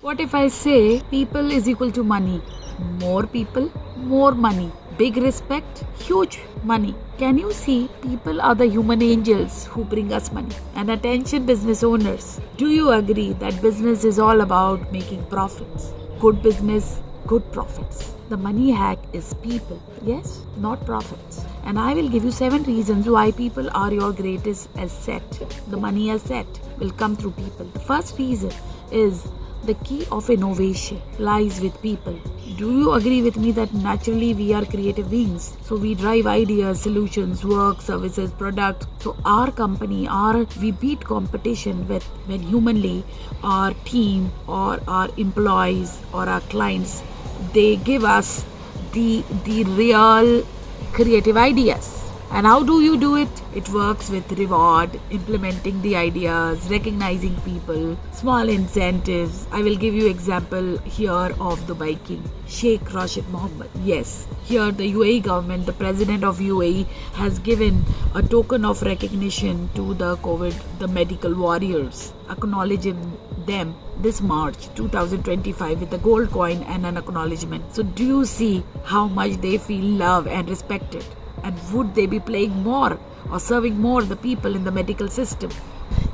What if I say people is equal to money? More people, more money. Big respect, huge money. Can you see? People are the human angels who bring us money. And attention, business owners. Do you agree that business is all about making profits? Good business, good profits. The money hack is people, yes, not profits. And I will give you 7 reasons why people are your greatest asset. The money asset will come through people. The first reason is the key of innovation lies with people. Do you agree with me that naturally we are creative beings? So we drive ideas, solutions, work, services, products. So our company, we beat competition with when humanly our team or our employees or our clients, they give us the real creative ideas. And how do you do it? It works with reward, implementing the ideas, recognizing people, small incentives. I will give you example here of Dubai King, Sheikh Rashid Mohammed. Yes, here the UAE government, the president of UAE has given a token of recognition to the medical warriors, acknowledging them this March 2025 with a gold coin and an acknowledgement. So do you see how much they feel loved and respected? And would they be playing more or serving more the people in the medical system?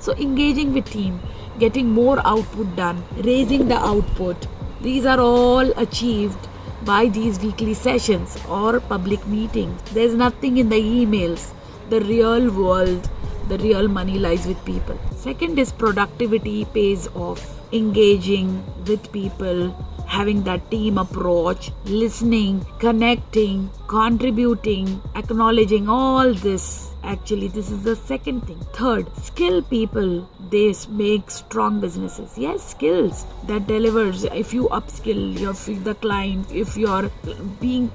So engaging with team, getting more output done, raising the output, these are all achieved by these weekly sessions or public meetings. There's nothing in the emails. The real world, the real money lies with people. Second is productivity pays off. Engaging with people, having that team approach, listening, connecting, contributing, acknowledging all this. Actually, this is the second thing. Third, skill people, they make strong businesses. Yes, skills that delivers. If you upskill the client, if your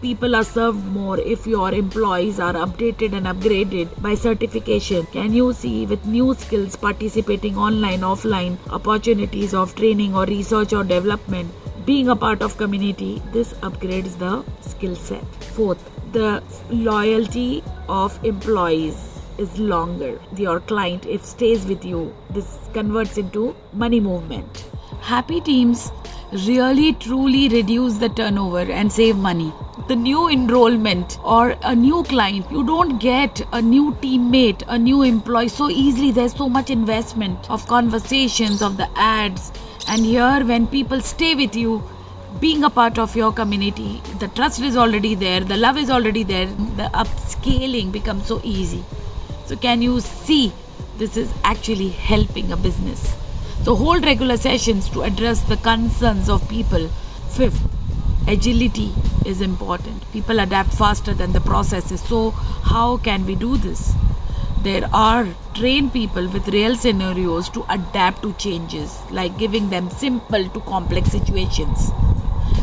people are served more, if your employees are updated and upgraded by certification, can you see with new skills participating online, offline, opportunities of training or research or development, being a part of community, this upgrades the skill set. Fourth, the loyalty of employees is longer. Your client, if stays with you, this converts into money movement. Happy teams really truly reduce the turnover and save money. The new enrollment or a new client, you don't get a new teammate, a new employee so easily. There's so much investment of conversations, of the ads. And here, when people stay with you, being a part of your community, the trust is already there, the love is already there, the upscaling becomes so easy. So can you see this is actually helping a business? So hold regular sessions to address the concerns of people. Fifth, agility is important. People adapt faster than the processes. So how can we do this? There are trained people with real scenarios to adapt to changes, like giving them simple to complex situations,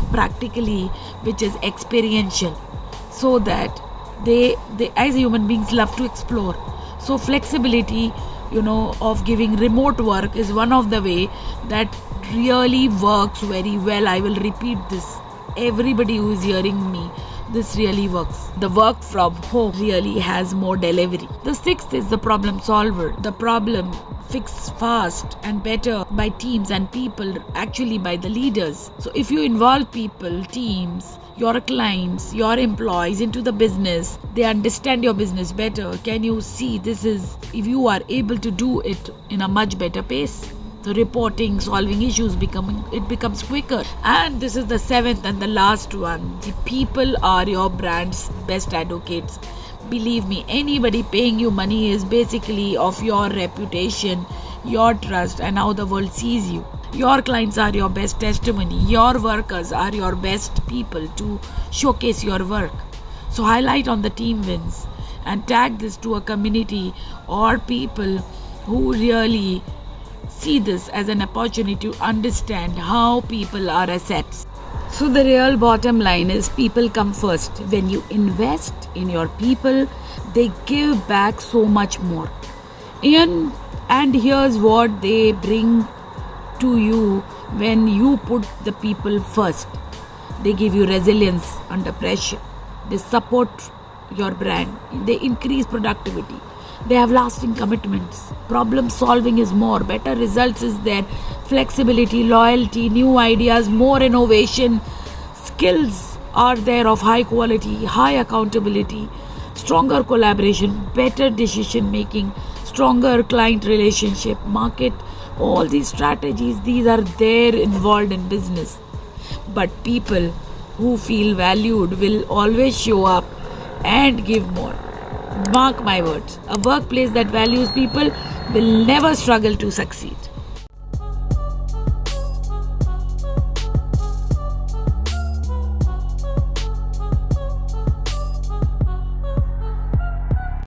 practically, which is experiential, so that they as human beings love to explore. So flexibility, of giving remote work is one of the way that really works very well. I will repeat this. Everybody who is hearing me, this really works. The work from home really has more delivery. The sixth is the problem solver. The problem fixed fast and better by teams and people, actually by the leaders. So if you involve people, teams, your clients, your employees into the business, they understand your business better. Can you see this is, if you are able to do it in a much better pace? The reporting, solving issues becomes quicker. And this is the seventh and the last one. The people are your brand's best advocates. Believe me, anybody paying you money is basically of your reputation, your trust, and how the world sees you. Your clients are your best testimony. Your workers are your best people to showcase your work. So highlight on the team wins and tag this to a community or people who really see this as an opportunity to understand how people are assets. So the real bottom line is people come first. When you invest in your people, they give back so much more. And here's what they bring to you when you put the people first. They give you resilience under pressure. They support your brand. They increase productivity. They have lasting commitments. problem solving is more, better results is there, flexibility, loyalty, new ideas, more innovation, skills are there of high quality, high accountability, stronger collaboration, better decision making, stronger client relationship, market, all these strategies, these are there involved in business. But people who feel valued will always show up and give more. Mark my words, a workplace that values people will never struggle to succeed.